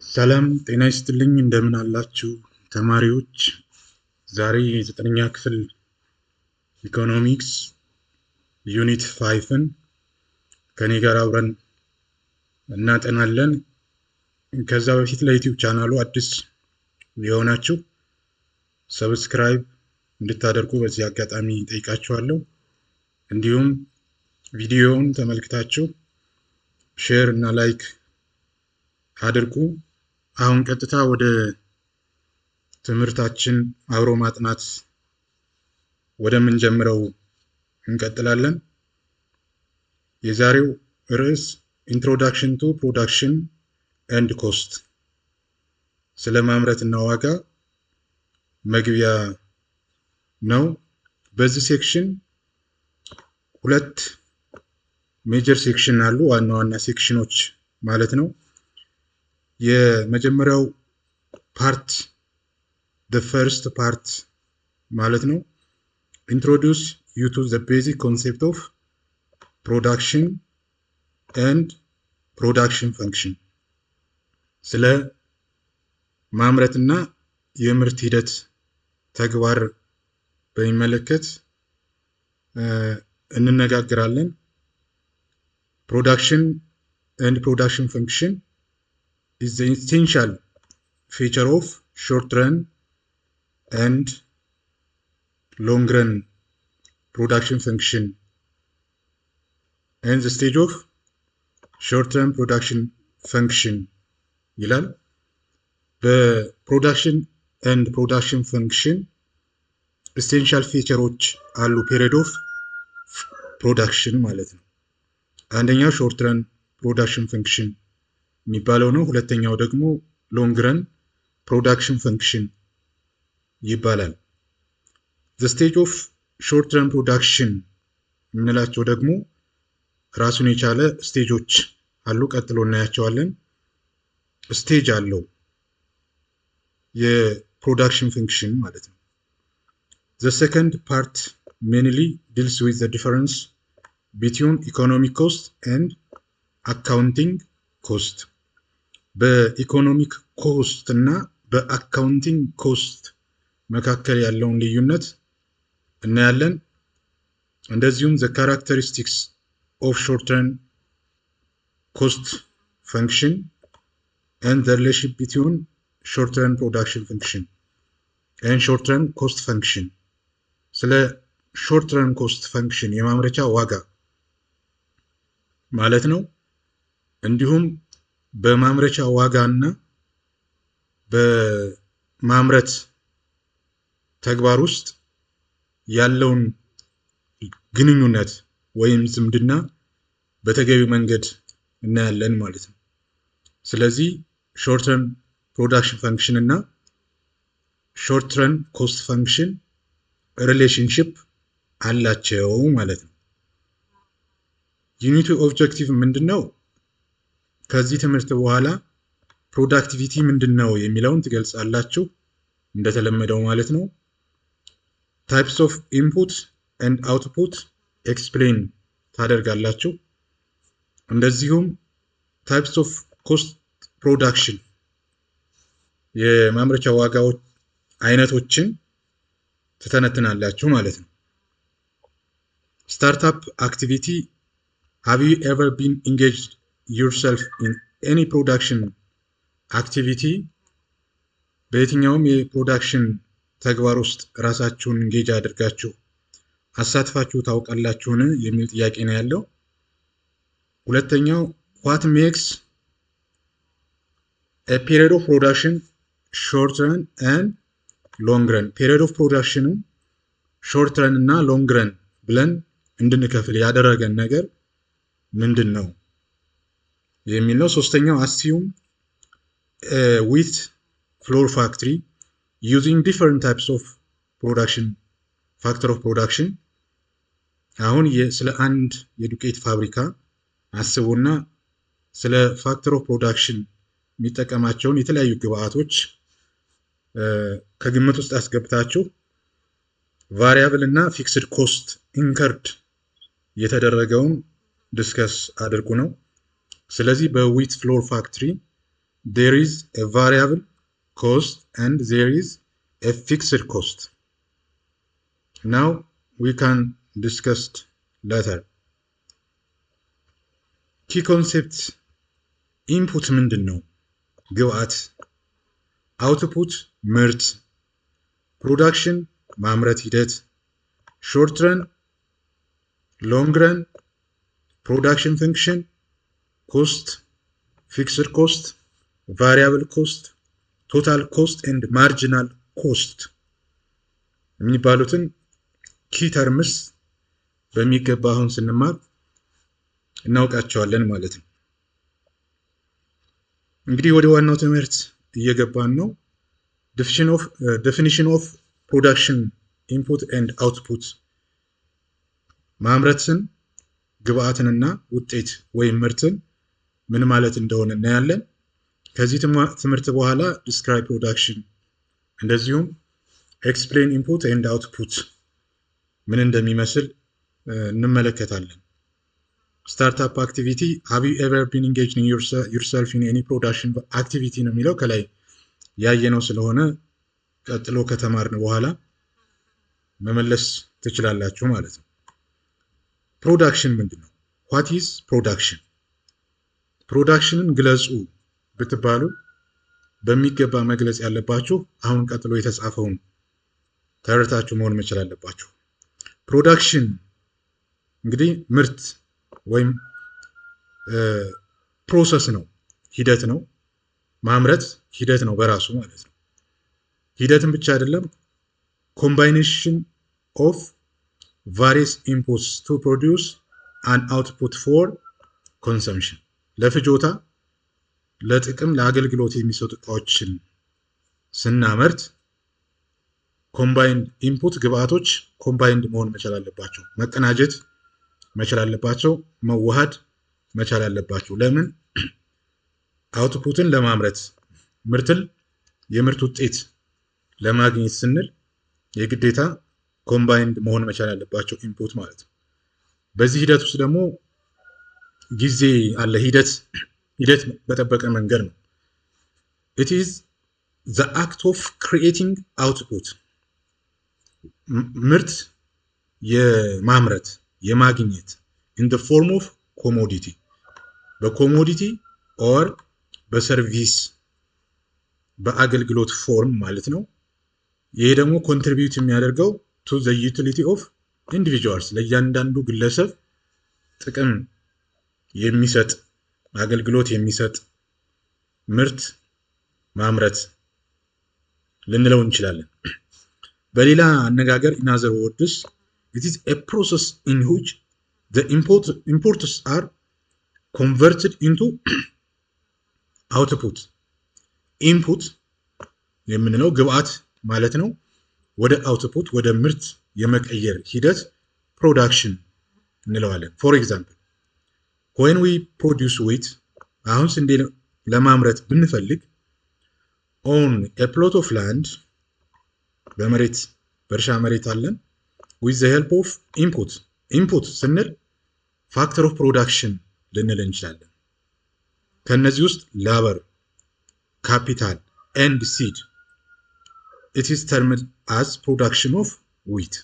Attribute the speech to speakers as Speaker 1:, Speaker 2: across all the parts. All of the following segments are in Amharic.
Speaker 1: ሰላም ጤና ይስጥልኝ። እንደምን አላችሁ ተማሪዎች? ዛሬ የ9ኛ ክፍል ኢኮኖሚክስ ዩኒት 5ን ከኔ ጋር አብረን እናጠናለን። ከዛ በፊት ለዩቲዩብ ቻናሉ አዲስ የሆናችሁ ሰብስክራይብ እንድታደርጉ በዚህ አጋጣሚ ጠይቃችኋለሁ። እንዲሁም ቪዲዮውን ተመልክታችሁ ሼር እና ላይክ አድርጉ። አሁን ቀጥታ ወደ ትምህርታችን አብሮ ማጥናት ወደምንጀምረው እንቀጥላለን። የዛሬው ርዕስ ኢንትሮዳክሽን ቱ ፕሮዳክሽን ኤንድ ኮስት፣ ስለ ማምረትና ዋጋ መግቢያ ነው። በዚህ ሴክሽን ሁለት ሜጀር ሴክሽን አሉ፣ ዋና ዋና ሴክሽኖች ማለት ነው። የመጀመሪያው ፓርት the first part ማለት ነው introduce you to the basic concept of production and production function፣ ስለ ማምረትና የምርት ሂደት ተግባር በሚመለከት እንነጋገራለን። production and production function is the essential feature of short run and long run production function and the stage of short run production function ይላል። በፕሮዳክሽን and production function essential featureዎች አሉ፣ period of production ማለት ነው። አንደኛው short run production function የሚባለው ነው። ሁለተኛው ደግሞ ሎንግ ረን ፕሮዳክሽን ፈንክሽን ይባላል። the stage of short run production የምንላቸው ደግሞ ራሱን የቻለ ስቴጆች አሉ፣ ቀጥሎ እናያቸዋለን። ስቴጅ አለው የፕሮዳክሽን ፈንክሽን ማለት ነው። the second part mainly deals with the difference between economic cost and accounting ኮስት፣ በኢኮኖሚክ ኮስት እና በአካውንቲንግ ኮስት መካከል ያለውን ልዩነት እናያለን። እንደዚሁም the characteristics of short-run cost function and the relationship between short-run production function and short-run cost function፣ ስለ short-run cost function የማምረቻ ዋጋ ማለት ነው። እንዲሁም በማምረቻ ዋጋ እና በማምረት ተግባር ውስጥ ያለውን ግንኙነት ወይም ዝምድና በተገቢ መንገድ እናያለን ማለት ነው። ስለዚህ ሾርት ረን ፕሮዳክሽን ፈንክሽን እና ሾርት ረን ኮስት ፈንክሽን ሪሌሽንሽፕ አላቸው ማለት ነው። ዩኒቱ ኦብጀክቲቭ ምንድን ነው? ከዚህ ትምህርት በኋላ ፕሮዳክቲቪቲ ምንድን ነው የሚለውን ትገልጻላችሁ፣ እንደተለመደው ማለት ነው። ታይፕስ ኦፍ ኢንፑት ኤንድ አውትፑት ኤክስፕሌን ታደርጋላችሁ። እንደዚሁም ታይፕስ ኦፍ ኮስት ፕሮዳክሽን የማምረቻ ዋጋዎች አይነቶችን ትተነትናላችሁ ማለት ነው። ስታርታፕ አክቲቪቲ have you ever been engaged yourself in any production activity? በየትኛውም የፕሮዳክሽን ተግባር ውስጥ ራሳችሁን እንጌጅ አድርጋችሁ አሳትፋችሁ ታውቃላችሁን የሚል ጥያቄ ነው ያለው። ሁለተኛው what makes a period of production short run and long run? period of production short run እና long run ብለን እንድንከፍል ያደረገን ነገር ምንድን ነው የሚል ነው። ሶስተኛው assume with floor factory using different types of production factor of production። አሁን ስለ አንድ የዱቄት ፋብሪካ አስቡና ስለ ፋክተር ኦፍ ፕሮዳክሽን የሚጠቀማቸውን የተለያዩ ግብአቶች ከግምት ውስጥ አስገብታችሁ ቫሪያብል እና ፊክስድ ኮስት ኢንከርድ የተደረገውን ዲስከስ አድርጉ ነው። ስለዚህ በዊት ፍሎር ፋክትሪ there is a variable cost and there is a fixed cost. Now we can discuss later. Key concepts: input ምንድን ነው? ግብአት፣ output ምርት፣ production ማምረት ሂደት፣ short run long run production function cost fixed cost variable cost total cost and marginal cost የሚባሉትን ኪ ተርምስ በሚገባ አሁን ስንማር እናውቃቸዋለን ማለት ነው። እንግዲህ ወደ ዋናው ትምህርት እየገባን ነው። definition of production input and output ማምረትን ግብአትንና ውጤት ወይም ምርትን ምን ማለት እንደሆነ እናያለን። ከዚህ ትምህርት በኋላ describe production እንደዚሁም explain input and output ምን እንደሚመስል እንመለከታለን። startup activity: have you ever been engaged in yourself in any production activity ነው የሚለው ከላይ ያየነው ስለሆነ ቀጥሎ ከተማርን በኋላ መመለስ ትችላላችሁ ማለት ነው። ፕሮዳክሽን ምንድነው? what is production? ፕሮዳክሽንን ግለጹ ብትባሉ በሚገባ መግለጽ ያለባችሁ አሁን ቀጥሎ የተጻፈውን ተረታችሁ መሆን መቻል አለባችሁ። ፕሮዳክሽን እንግዲህ ምርት ወይም ፕሮሰስ ነው፣ ሂደት ነው። ማምረት ሂደት ነው በራሱ ማለት ነው። ሂደትን ብቻ አይደለም፣ ኮምባይኔሽን ኦፍ various inputs to produce an output for consumption ለፍጆታ ለጥቅም ለአገልግሎት የሚሰጡ እቃዎችን ስናመርት ኮምባይንድ ኢንፑት ግብአቶች ኮምባይንድ መሆን መቻል አለባቸው፣ መቀናጀት መቻል አለባቸው፣ መዋሃድ መቻል አለባቸው። ለምን? አውትፑትን ለማምረት ምርትን የምርት ውጤት ለማግኘት ስንል የግዴታ ኮምባይንድ መሆን መቻል አለባቸው ኢንፑት ማለት ነው። በዚህ ሂደት ውስጥ ደግሞ ጊዜ አለ። ሂደት በጠበቀ መንገድ ነው። it is the act of creating output ምርት የማምረት የማግኘት in the form of commodity በኮሞዲቲ or በሰርቪስ በአገልግሎት ፎርም ማለት ነው። ይሄ ደግሞ ኮንትሪቢዩት የሚያደርገው to the utility of individuals ለእያንዳንዱ ግለሰብ ጥቅም የሚሰጥ አገልግሎት የሚሰጥ ምርት ማምረት ልንለው እንችላለን። በሌላ አነጋገር in other words it is a process in which the inputs are converted into output input የምንለው ግብአት ማለት ነው። ወደ አውትፑት ወደ ምርት የመቀየር ሂደት ፕሮዳክሽን እንለዋለን። for example when we produce wheat አሁን ስንዴ ለማምረት ብንፈልግ on a plot of land በእርሻ መሬት አለን with the help of input ስንል factor of production ልንል እንችላለን። ከነዚህ ውስጥ labor, capital and seed it is termed as production of wheat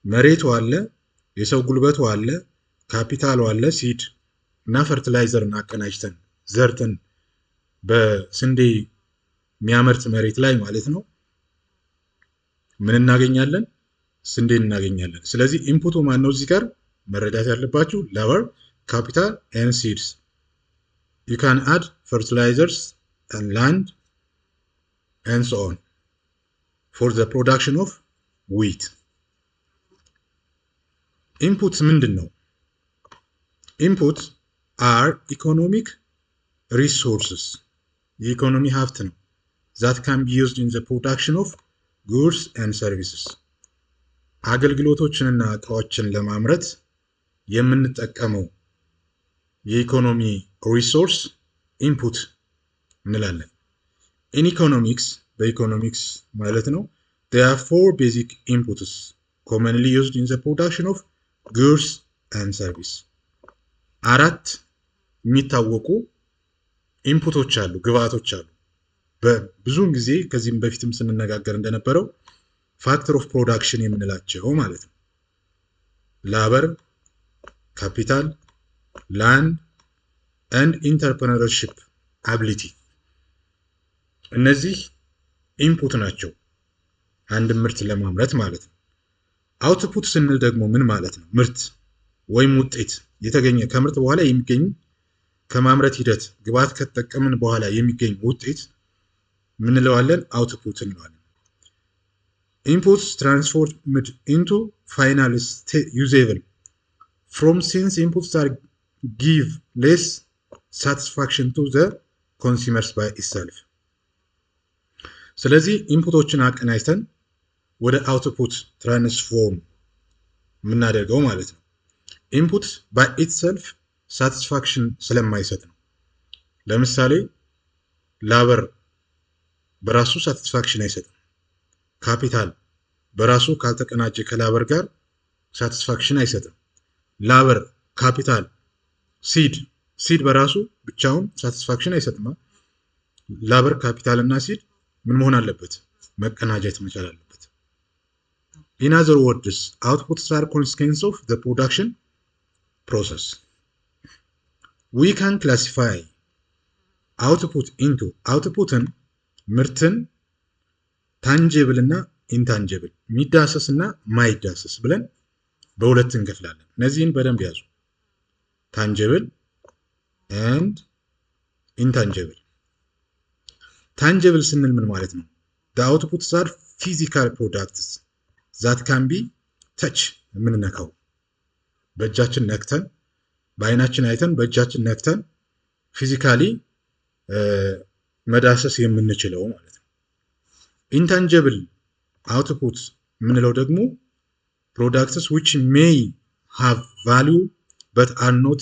Speaker 1: መሬቱ አለ፣ የሰው ጉልበቱ አለ፣ ካፒታሉ አለ፣ ሲድ እና ፈርቲላይዘርን አቀናጅተን ዘርተን በስንዴ የሚያመርት መሬት ላይ ማለት ነው ምን እናገኛለን? ስንዴ እናገኛለን። ስለዚህ ኢንፑቱ ማን ነው? እዚህ ጋር መረዳት ያለባችሁ labor, capital and seeds. You can add fertilizers and land and so on for the production of wheat. Inputs ምንድን ነው? Inputs are economic resources የኢኮኖሚ ሀብት ነው that can be used in the production of goods and services አገልግሎቶችንና እቃዎችን ለማምረት የምንጠቀመው የኢኮኖሚ ሪሶርስ ኢንፑት እንላለን። in economics በኢኮኖሚክስ ማለት ነው there are four basic inputs commonly used in the production of goods and service 4 የሚታወቁ ኢንፑቶች አሉ፣ ግብአቶች አሉ። በብዙውን ጊዜ ከዚህም በፊትም ስንነጋገር እንደነበረው ፋክተር ኦፍ ፕሮዳክሽን የምንላቸው ማለት ነው። ላበር፣ ካፒታል፣ ላንድ ኤንድ ኢንተርፕረነርሺፕ አቢሊቲ እነዚህ ኢንፑት ናቸው አንድ ምርት ለማምረት ማለት ነው። አውትፑት ስንል ደግሞ ምን ማለት ነው? ምርት ወይም ውጤት የተገኘ ከምርት በኋላ የሚገኝ ከማምረት ሂደት ግብአት ከተጠቀምን በኋላ የሚገኝ ውጤት ምን እንለዋለን? አውትፑት እንለዋለን። ኢንፑትስ ትራንስፎርምድ ኢንቱ ፋይናል ዩዜብል ፍሮም ሲንስ ኢንፑትስ አር ጊቭ ሌስ ሳቲስፋክሽን ቱ ዘ ኮንሱመርስ ባይ ኢትሰልፍ። ስለዚህ ኢንፑቶችን አቀናጅተን ወደ አውትፑት ትራንስፎርም የምናደርገው ማለት ነው። ኢንፑት ባይ ኢትሰልፍ ሳቲስፋክሽን ስለማይሰጥ ነው። ለምሳሌ ላበር በራሱ ሳቲስፋክሽን አይሰጥም። ካፒታል በራሱ ካልተቀናጀ ከላበር ጋር ሳቲስፋክሽን አይሰጥም። ላበር፣ ካፒታል፣ ሲድ በራሱ ብቻውን ሳቲስፋክሽን አይሰጥም። ላበር፣ ካፒታል እና ሲድ ምን መሆን አለበት? መቀናጀት መቻል አለበት። In other words, outputs are consequence of the production process. We can classify output into outpuትን ምርትን ታንጀብል እና ኢንታንጀብል የሚዳሰስ እና ማይዳሰስ ብለን በሁለት እንከፍላለን። እነዚህን በደንብ ያዙ። ታንጀብል and intangible። ታንጀብል ስንል ምን ማለት ነው? The outputs are physical products that can be touch የምንነካው በእጃችን ነክተን በአይናችን አይተን በእጃችን ነክተን ፊዚካሊ መዳሰስ የምንችለው ማለት ነው። ኢንታንጀብል አውትፑት የምንለው ደግሞ products which may have value but are not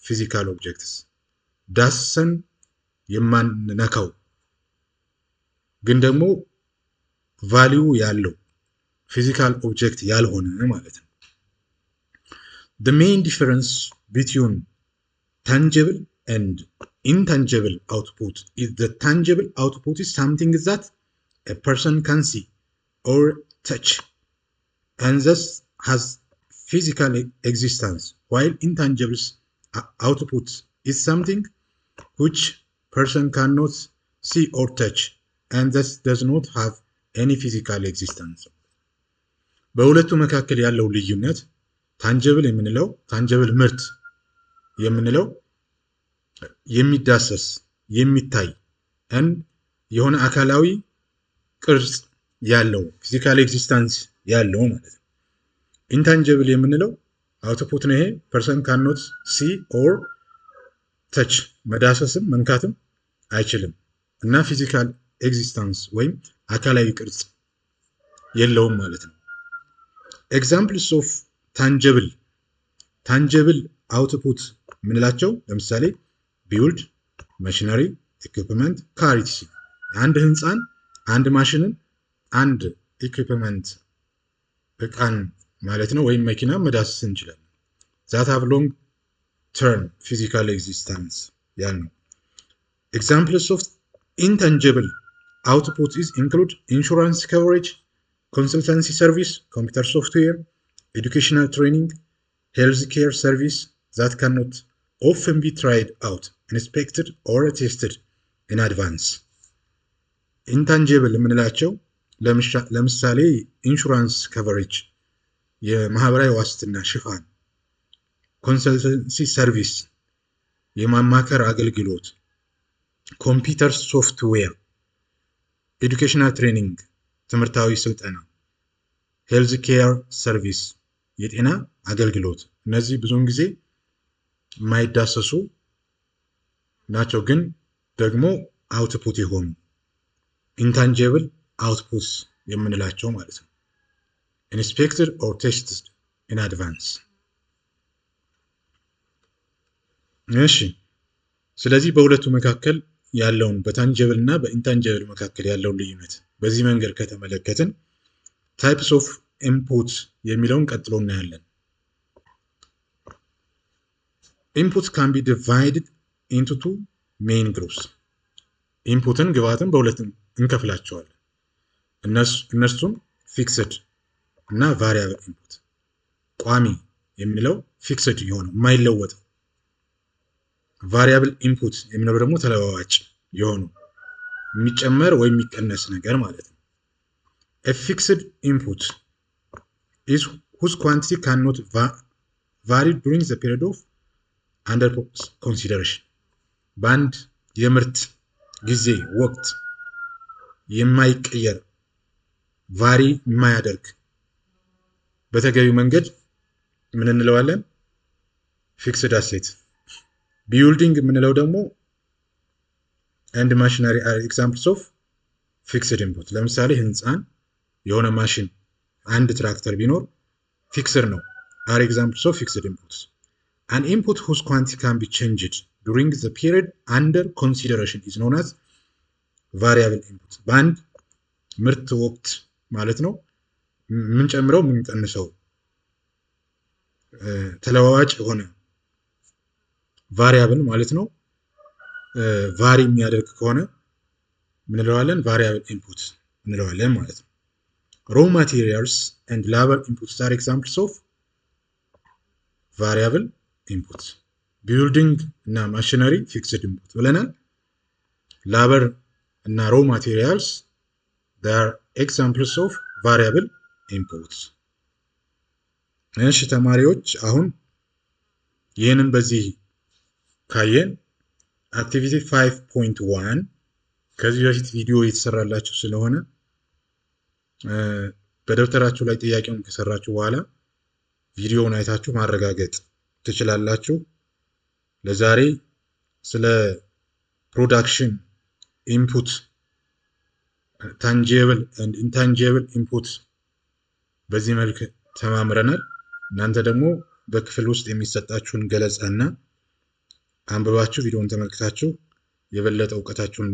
Speaker 1: physical objects ዳሰን የማንነካው ግን ደግሞ ቫሊዩ ያለው ፊዚካል ኦብጀክት ያልሆነ ማለት ነው። The main difference between tangible and intangible output is the tangible output is something that a person can see or touch and thus has physical existence, while intangible output is something which person cannot see or touch and thus does not have any physical existence. በሁለቱ መካከል ያለው ልዩነት ታንጀብል የምንለው ታንጀብል ምርት የምንለው የሚዳሰስ የሚታይ የሆነ አካላዊ ቅርጽ ያለው ፊዚካል ኤግዚስተንስ ያለው ማለት ነው። ኢንታንጀብል የምንለው አውትፑት ነው። ይሄ ፐርሰን ካኖት ሲ ኦር ተች መዳሰስም መንካትም አይችልም እና ፊዚካል ኤግዚስተንስ ወይም አካላዊ ቅርጽ የለውም ማለት ነው። ኤግዛምፕልስ ኦፍ ታንጀብል አውትፑት የምንላቸው ለምሳሌ ቢውልድ፣ ማሽነሪ፣ ኢኩፕመንት፣ ካር ኢቲሲ። አንድ ህንፃን፣ አንድ ማሽንን፣ አንድ ኢኩፕመንት እቃን ማለት ነው ወይም መኪና መዳሰስ እንችላለን። ዛት ሃቭ ሎንግ ተርም ፊዚካል ኤግዚስተንስ ያን ነው። ኤግዛምፕልስ ኦፍ ኢንታንጀብል output is include insurance coverage, consultancy service, computer software, educational training, healthcare service that cannot often be tried out, inspected or tested in advance. Intangible የምንላቸው ለምሳሌ ኢንሹራንስ ከቨሬጅ የማህበራዊ ዋስትና ሽፋን፣ ኮንሰልተንሲ ሰርቪስ የማማከር አገልግሎት፣ ኮምፒውተር ሶፍትዌር፣ ኤዱኬሽናል ትሬኒንግ ትምህርታዊ ስልጠና፣ ሄልዝ ኬር ሰርቪስ የጤና አገልግሎት። እነዚህ ብዙውን ጊዜ የማይዳሰሱ ናቸው ግን ደግሞ አውትፑት የሆኑ ኢንታንጂብል አውትፑትስ የምንላቸው ማለት ነው። ኢንስፔክትድ ኦር ቴስትድ ኢን አድቫንስ። እሺ፣ ስለዚህ በሁለቱ መካከል ያለውን በታንጀብል እና በኢንታንጀብል መካከል ያለውን ልዩነት በዚህ መንገድ ከተመለከትን ታይፕስ ኦፍ ኢንፑት የሚለውን ቀጥሎ እናያለን። ኢንፑት ካን ቢ ዲቫይድድ ኢንቱ ቱ ሜይን ግሩፕስ። ኢንፑትን ግብአትን በሁለት እንከፍላቸዋለን። እነሱም ፊክስድ እና ቫሪያብል ኢንፑት። ቋሚ የምንለው ፊክስድ የሆነው የማይለወጥ፣ ቫሪያብል ኢንፑት የምንለው ደግሞ ተለዋዋጭ የሆኑ የሚጨመር ወይም የሚቀነስ ነገር ማለት ነው። A fixed input is whose quantity cannot vary during the period of under consideration. በአንድ የምርት ጊዜ ወቅት የማይቀየር ቫሪ የማያደርግ በተገቢው መንገድ ምን እንለዋለን? ፊክስድ አሴት። ቢልዲንግ የምንለው ደግሞ and machinery are examples of fixed input። ለምሳሌ ህንፃን የሆነ ማሽን አንድ ትራክተር ቢኖር ፊክስድ ነው። are examples of fixed inputs. An input whose quantity can be changed during the period under consideration is known as variable input. በአንድ ምርት ወቅት ማለት ነው የምንጨምረው የምንቀንሰው ተለዋዋጭ የሆነ ቫሪያብል ማለት ነው። ቫሪ የሚያደርግ ከሆነ ምን እንለዋለን? ቫሪያብል ኢንፑት እንለዋለን ማለት ነው። raw materials and labor inputs are examples of variable inputs. ቢልዲንግ እና ማሽነሪ ፊክስድ ኢንፑት ብለናል። ላበር እና raw materials they are examples of variable inputs. እሺ ተማሪዎች አሁን ይህንን በዚህ ካየን አክቲቪቲ 5.1 ከዚህ በፊት ቪዲዮ የተሰራላችሁ ስለሆነ በደብተራችሁ ላይ ጥያቄውን ከሰራችሁ በኋላ ቪዲዮውን አይታችሁ ማረጋገጥ ትችላላችሁ። ለዛሬ ስለ ፕሮዳክሽን ኢንፑት ታንጂብል ኤንድ ኢንታንጂብል ኢንፑት በዚህ መልክ ተማምረናል። እናንተ ደግሞ በክፍል ውስጥ የሚሰጣችሁን ገለጻና አንብባችሁ ቪዲዮውን ተመልክታችሁ የበለጠ እውቀታችሁን